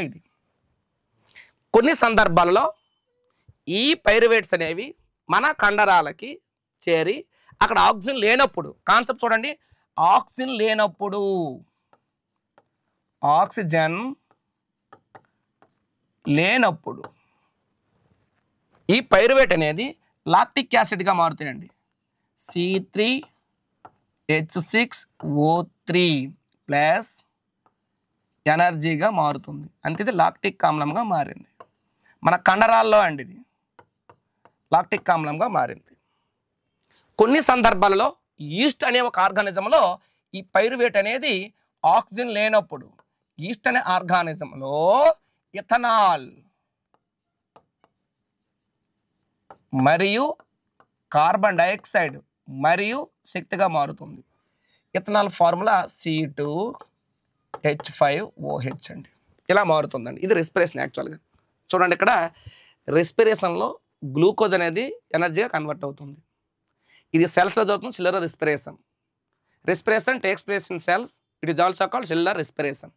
ఇది కొన్ని సందర్భాల్లో ఈ పైరువేట్స్ అనేవి మన కండరాలకి చేరి అక్కడ ఆక్సిజన్ లేనప్పుడు, కాన్సెప్ట్ చూడండి, ఆక్సిజన్ లేనప్పుడు ఈ పైరువేట్ అనేది లాక్టిక్ యాసిడ్గా మారుతాయండి. C3H6O3 ప్లస్ ఎనర్జీగా మారుతుంది. అంటే ఇది లాక్టిక్ ఆమ్లంగా మారింది. మన కండరాల్లో అండి ఇది లాక్టిక్ ఆమ్లంగా మారింది. కొన్ని సందర్భాలలో ఈస్ట్ అనే ఒక ఆర్గానిజంలో ఈ పైరువేట్ అనేది ఆక్సిజన్ లేనప్పుడు ఈస్ట్ అనే ఆర్గానిజంలో ఇథనాల్ మరియు కార్బన్ డైఆక్సైడ్ మరియు శక్తిగా మారుతుంది. ఇథనాల్ ఫార్ములా C2H5OH అండి. ఇలా మారుతుందండి. ఇది రెస్పిరేషన్. యాక్చువల్గా చూడండి, ఇక్కడ రెస్పిరేషన్లో గ్లూకోజ్ అనేది ఎనర్జీగా కన్వర్ట్ అవుతుంది. ఇది సెల్స్లో జరుగుతుంది, cellular respiration. Respiration takes place in cells. It is also called cellular respiration.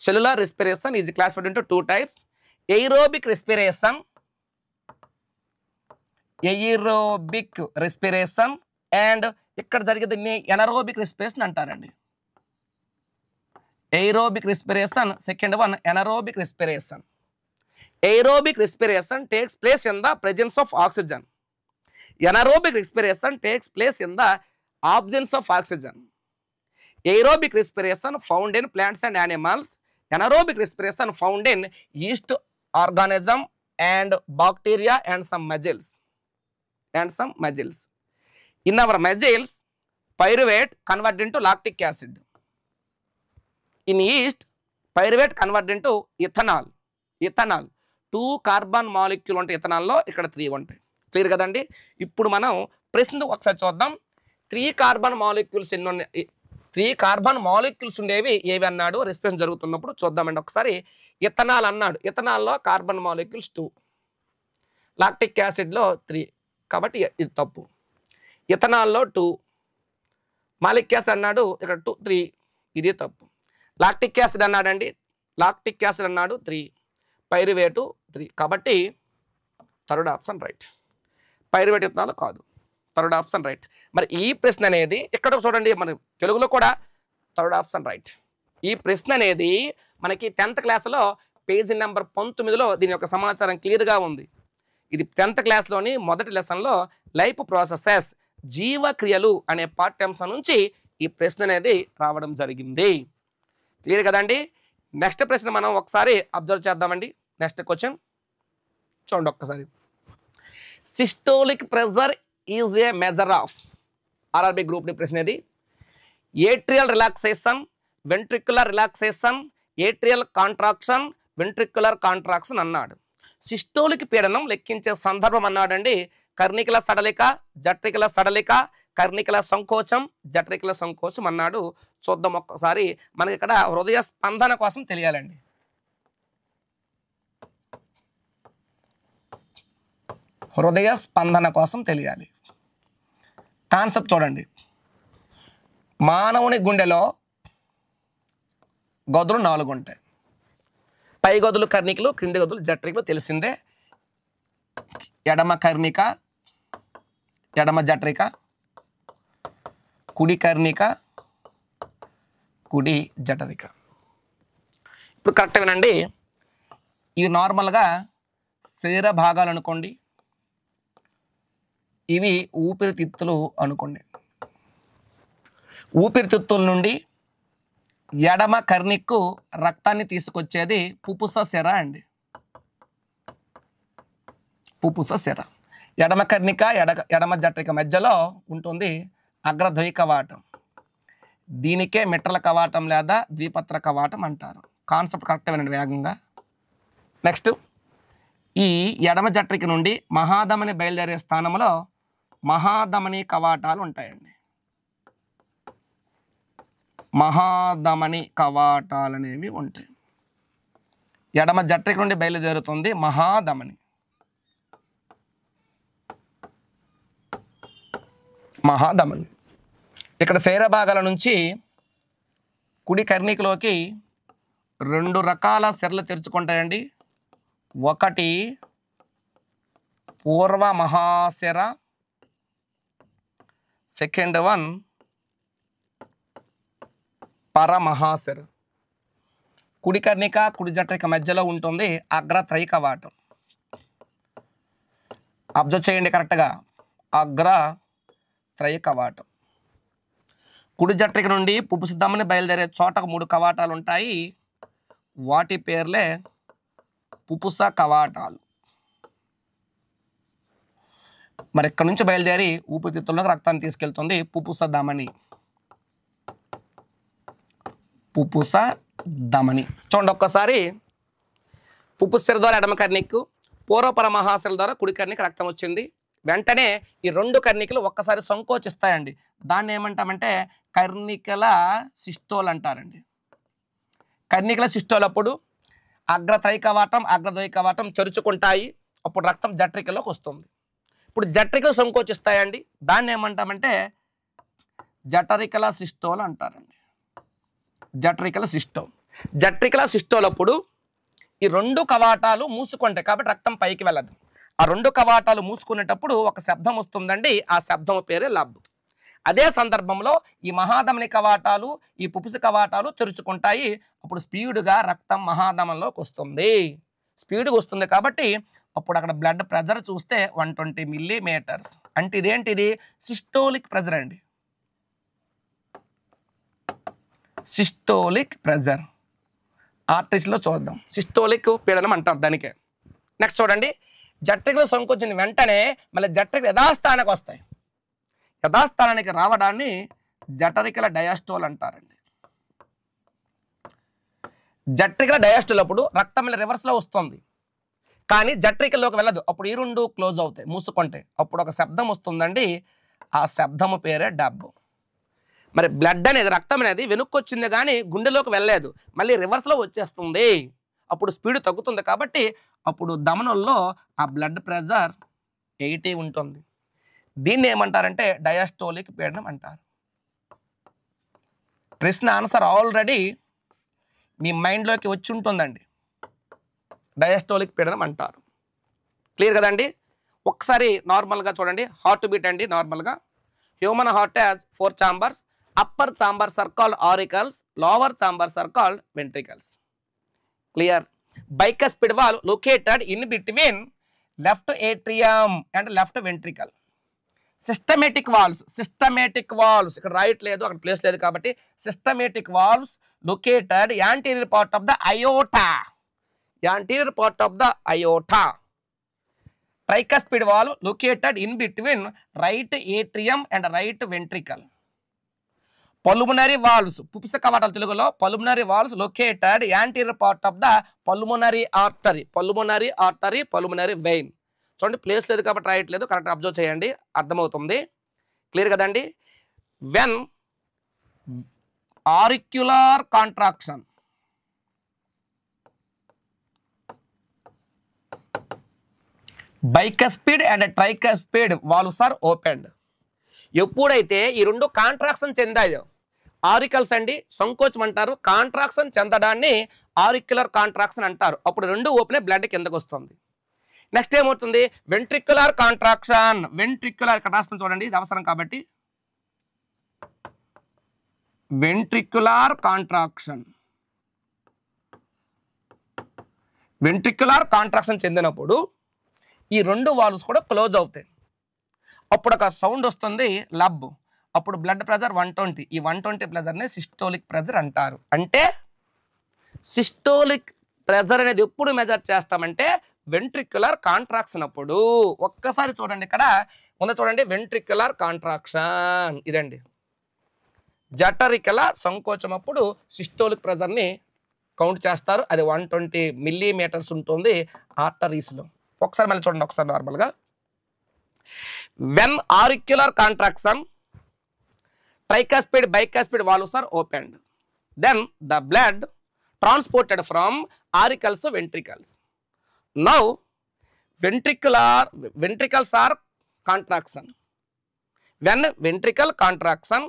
Cellular respiration is classified into 2 types: aerobic respiration and ఇక్కడ జరిగేది ఎనరోబిక్ రెస్పిరేషన్ అంటారండి. Aerobic respiration, second one anaerobic respiration. Aerobic respiration takes place in the presence of oxygen. Anaerobic respiration takes place in the absence of oxygen. Aerobic respiration found in plants and animals. Anaerobic respiration found in yeast organism and bacteria and some magills. In our magills, pyruvate convert into lactic acid. In yeast, pyruvate convert into ethanol. 2 carbon molecule ఉంటాయి ఇథనాల్లో, ఇక్కడ 3 ఉంటాయి. Clear కదండి. ఇప్పుడు మనం ప్రశ్న ఒకసారి చూద్దాం. 3 carbon molecules ఎన్ని ఉన్నాయి? 3 కార్బన్ మాలిక్యూల్స్ ఉండేవి ఏవి అన్నాడు రెస్పిరేషన్ జరుగుతున్నప్పుడు చూద్దామండి. ఒకసారి ఇథనాల్ అన్నాడు. ఇథనాల్లో కార్బన్ మాలిక్యూల్స్ 2, లాక్టిక్ యాసిడ్లో 3 కాబట్టి ఇది తప్పు. ఇథనాల్లో 2, మాలిక్ యాసిడ్ అన్నాడు ఇక్కడ 2 3 ఇది తప్పు. లాక్టిక్ యాసిడ్ అన్నాడండి, లాక్టిక్ యాసిడ్ అన్నాడు 3, పైరువేటు 3 కాబట్టి థర్డ్ ఆప్షన్ రైట్. పైరువేటు ఇథనాల్ కాదు, థర్డ్ ఆప్షన్ రైట్. మరి ఈ ప్రశ్న అనేది ఇక్కడ చూడండి, మన తెలుగులో కూడా థర్డ్ ఆప్షన్ రైట్. ఈ ప్రశ్న అనేది మనకి 10th క్లాస్లో పేజీ నెంబర్ 19లో దీని యొక్క సమాచారం క్లియర్గా ఉంది. ఇది 10th క్లాస్లోని మొదటి లెసన్లో లైఫ్ ప్రాసెసెస్ జీవక్రియలు అనే పాఠ్యాంశం నుంచి ఈ ప్రశ్న అనేది రావడం జరిగింది. క్లియర్ కదండి. నెక్స్ట్ ప్రశ్న మనం ఒకసారి అబ్జర్వ్ చేద్దామండి. నెక్స్ట్ క్వశ్చన్ చూడండి ఒక్కసారి. Systolic pressure is a measure of RRB group D ప్రశ్న ఇది. Atrial relaxation, ventricular relaxation, atrial contraction, ventricular contraction అన్నాడు. సిస్టోలిక్ పీడనం లెక్కించే సందర్భం అన్నాడండి కర్ణికల సడలిక, జట్రికల సడలిక, కర్ణికల సంకోచం, జట్రికల సంకోచం అన్నాడు. చూద్దాం ఒక్కసారి. మనకి ఇక్కడ హృదయ స్పందన కోసం తెలియాలండి. హృదయ స్పందన కోసం తెలియాలి. కాన్సెప్ట్ చూడండి. మానవుని గుండెలో గదులు 4 ఉంటాయి. పై గదులు కర్ణికలు, క్రింది గదులు జట్రికలు తెలిసిందే. ఎడమ కర్ణిక, ఎడమ జట్రిక, కుడి కర్ణిక, కుడి జఠరిక. ఇప్పుడు కరెక్ట్ వినండి. ఇవి నార్మల్గా శరీర భాగాలు అనుకోండి, ఇవి ఊపిరితిత్తులు అనుకోండి. ఊపిరితిత్తుల నుండి ఎడమ కర్ణిక్కు రక్తాన్ని తీసుకొచ్చేది పుపుస సిర అండి. పుపుస సిర ఎడమ కర్ణిక ఎడమ జట్రిక మధ్యలో ఉంటుంది అగ్రద్వయ కవాటం. దీనికే మిట్రల కవాటం లేదా ద్విపత్ర కవాటం అంటారు. కాన్సెప్ట్ కరెక్ట్ వినండి వేగంగా. నెక్స్ట్, ఈ ఎడమ జట్రిక నుండి మహాధమని బయలుదేరే స్థానంలో మహాధమని కవాటాలు ఉంటాయండి. మహాధమని కవాటాలు అనేవి ఉంటాయి. ఎడమ జట్రిక నుండి బయలుదేరుతుంది మహాధమని. మహాధమని ఇక్కడ శరీర భాగాల నుంచి కుడి కర్ణికలోకి 2 రకాల సిరలు తెరుచుకుంటాయండి. ఒకటి పూర్వ మహాశిర, సెకండ్ వన్ పరమహాశిర. కుడి కర్ణిక కుడి జట్రిక మధ్యలో ఉంటుంది అగ్రత్రయ కవాటం. అబ్జర్వ్ చేయండి కరెక్ట్గా. అగ్రత్రయ కవాటం. కుడి జట్రిక నుండి పుపుసిద్ధమని బయలుదేరే చోటకు 3 కవాటాలు ఉంటాయి. వాటి పేర్లే పుపుస కవాటాలు. మరి ఇక్కడ నుంచి బయలుదేరి ఊపిరితిత్తుల్లోకి రక్తాన్ని తీసుకెళ్తుంది పుపుస ధమని. పుపుస ధమని చూడండి ఒక్కసారి. పుపుసిర ద్వారా ఎడమ కర్ణిక్కు, పూర్వపర మహాశిర ద్వారా కుడి కర్ణిక రక్తం వచ్చింది. వెంటనే ఈ 2 కర్ణికలు ఒక్కసారి సంకోచిస్తాయండి. దాన్ని ఏమంటామంటే కర్ణికల సిస్టోల్ అంటారండి. కర్ణికల సిస్టోల్ అప్పుడు అగ్రత్రయ కవాటం అగ్రద్వయ కవాటం తెరుచుకుంటాయి. అప్పుడు రక్తం జట్రికలోకి వస్తుంది. ఇప్పుడు జట్రికలు సంకోచిస్తాయండి. దాన్ని ఏమంటామంటే జఠరికల సిస్టోల్ అంటారండి. జట్రికల సిస్టోల్. జట్రికల సిస్టోల్ అప్పుడు ఈ 2 కవాటాలు మూసుకుంటాయి కాబట్టి రక్తం పైకి వెళ్ళదు. ఆ 2 కవాటాలు మూసుకునేటప్పుడు ఒక శబ్దం వస్తుందండి. ఆ శబ్దం పేరే లబ్. అదే సందర్భంలో ఈ మహాధమని కవాటాలు ఈ పుపుస కవాటాలు తెరుచుకుంటాయి. అప్పుడు స్పీడ్గా రక్తం మహాధమనిలోకి వస్తుంది. స్పీడ్గా వస్తుంది కాబట్టి అప్పుడు అక్కడ బ్లడ్ ప్రెజర్ చూస్తే 120 మిల్లీమీటర్స్. అంటే ఇదేంటిది సిస్టోలిక్ ప్రెజర్ అండి. సిస్టోలిక్ ప్రెజర్ ఆర్టరీస్లో చూద్దాం. సిస్టోలిక్ పీడనం అంటారు దానికే. నెక్స్ట్ చూడండి. జట్రికలు సంకోచించిన వెంటనే మళ్ళీ జట్రికలు యథాస్థానానికి వస్తాయి. యథాస్థానానికి రావడాన్ని జఠరికల డయాస్టోల్ అంటారండి. జట్రికల డయాస్టోల్ అప్పుడు రక్తం రివర్స్లో వస్తుంది కానీ జట్రికల్లోకి వెళ్ళదు. అప్పుడు ఈ 2 క్లోజ్ అవుతాయి, మూసుకుంటాయి. అప్పుడు ఒక శబ్దం వస్తుందండి. ఆ శబ్దము పేరే డబ్. మరి బ్లడ్ అనేది రక్తం అనేది వెనుక్కి వచ్చింది కానీ గుండెలోకి వెళ్ళలేదు, మళ్ళీ రివర్స్లో వచ్చేస్తుంది. అప్పుడు స్పీడ్ తగ్గుతుంది కాబట్టి అప్పుడు ధమనుల్లో ఆ బ్లడ్ ప్రెషర్ 80 ఉంటుంది. దీన్ని ఏమంటారంటే డయాస్టోలిక్ పీడనం అంటారు. ప్రశ్న ఆన్సర్ ఆల్రెడీ మీ మైండ్లోకి వచ్చి ఉంటుందండి. డయాస్టోలిక్ పీడనం అంటారు. క్లియర్ కదండి. ఒకసారి నార్మల్గా చూడండి, హార్ట్ బీట్ అండి. నార్మల్గా human heart has 4 chambers. Upper chambers are called auricles, lower chambers are called ventricles. Clear. Bicuspid valve located in between left atrium and left ventricle. Systematic valves ఇక్కడ right లేదు, అక్కడ place లేదు కాబట్టి systematic valves located anterior part of the aorta. Tricuspid valve located in between right atrium and right ventricle. Pulmonary valves, పుపిస కవాటాలు తెలుగులో pulmonary valves located anterior part of the pulmonary vein. చూడండి, place లేదు కాబట్టి right లేదు, correct observe చేయండి, అర్థమవుతుంది. Clear కదండి. When auricular contraction bicuspid and tricuspid valves are opened. ఎప్పుడైతే ఈ రెండు కాంట్రాక్షన్ చెందాయో, ఆరికల్స్ అండి సంకోచం అంటారు, కాంట్రాక్షన్ చెందడాన్ని ఆరిక్యులర్ కాంట్రాక్షన్ అంటారు. అప్పుడు రెండు ఓపెన్ అయి బ్లడ్ కిందకు వస్తుంది. నెక్స్ట్ ఏమవుతుంది? Ventricular contraction. వెంట్రిక్యులర్ ఇక్కడ రాస్తాను చూడండి, ఇది అవసరం కాబట్టి. వెంట్రిక్యులర్ కాంట్రాక్షన్ చెందినప్పుడు ఈ రెండు వాల్వ్స్ కూడా క్లోజ్ అవుతాయి. అప్పుడు ఒక సౌండ్ వస్తుంది, లబ్. అప్పుడు బ్లడ్ ప్రెషర్ 120. ఈ 120 ప్రెషర్ని సిస్టోలిక్ ప్రెషర్ అంటారు. అంటే సిస్టోలిక్ ప్రెషర్ అనేది ఎప్పుడు మెజర్ చేస్తామంటే వెంట్రిక్యులర్ కాంట్రాక్షన్ అప్పుడు. ఒక్కసారి చూడండి, ఇక్కడ ముందు చూడండి, వెంట్రిక్యులర్ కాంట్రాక్షన్ ఇదండి. జఠరికల సంకోచం అప్పుడు సిస్టోలిక్ ప్రెషర్ని కౌంట్ చేస్తారు. అది 120 millimeters ఉంటుంది ఆర్టరీస్లో. ఒకసారి మళ్ళీ చూడండి, ఒకసారి నార్మల్గా. When auricular contraction tricuspid bicuspid valves are opened, then the blood transported from auricles to ventricles. Now ventricles are contraction. When ventricle contraction,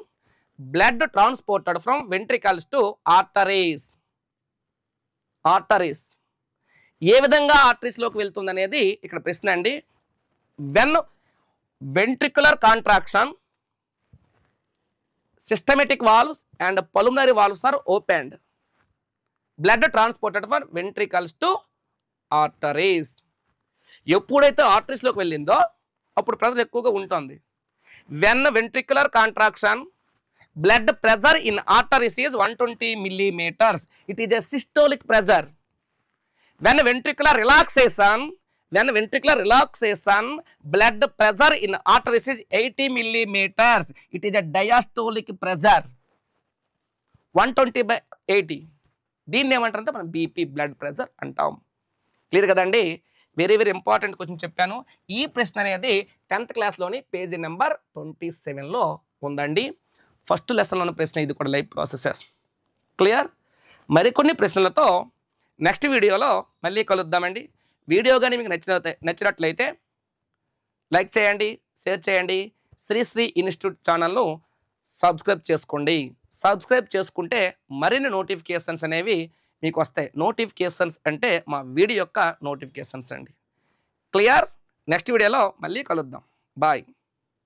blood transported from ventricles to arteries. ఏ విధంగా arteries లోకి వెళ్తుంది అనేది ఇక్కడ ప్రశ్న అండి. When ventricular contraction, systematic valves and pulmonary valves are opened, blood transported from ventricles to arteries. ఎప్పుడైతే arteries లోకి వెళ్ళిందో అప్పుడు ప్రెషర్ ఎక్కువగా ఉంటుంది. when ventricular contraction, blood pressure in arteries is 120 millimeters. It is a systolic pressure. when ventricular relaxation, blood pressure in arteries is 80 millimeters. It is a diastolic pressure. 120/80. దీన్ని ఏమంటారంటే మనం BP blood pressure అంటాం. Clear కదండి. Very important question చెప్పాను. ఈ ప్రశ్న అనేది 10th క్లాస్లోని page number 27లో ఉందండి. ఫస్ట్ లెసన్లోని ప్రశ్న, ఇది కూడా లైవ్ ప్రాసెసెస్. క్లియర్. మరికొన్ని ప్రశ్నలతో నెక్స్ట్ వీడియోలో మళ్ళీ కలుద్దామండి. వీడియో కానీ మీకు నచ్చినట్లయితే లైక్ చేయండి, షేర్ చేయండి. శ్రీ ఇన్స్టిట్యూట్ ఛానల్ను సబ్స్క్రైబ్ చేసుకోండి. సబ్స్క్రైబ్ చేసుకుంటే మరిన్ని నోటిఫికేషన్స్ అనేవి మీకు వస్తాయి. నోటిఫికేషన్స్ అంటే మా వీడియో యొక్క నోటిఫికేషన్స్ అండి. క్లియర్. నెక్స్ట్ వీడియోలో మళ్ళీ కలుద్దాం. బాయ్.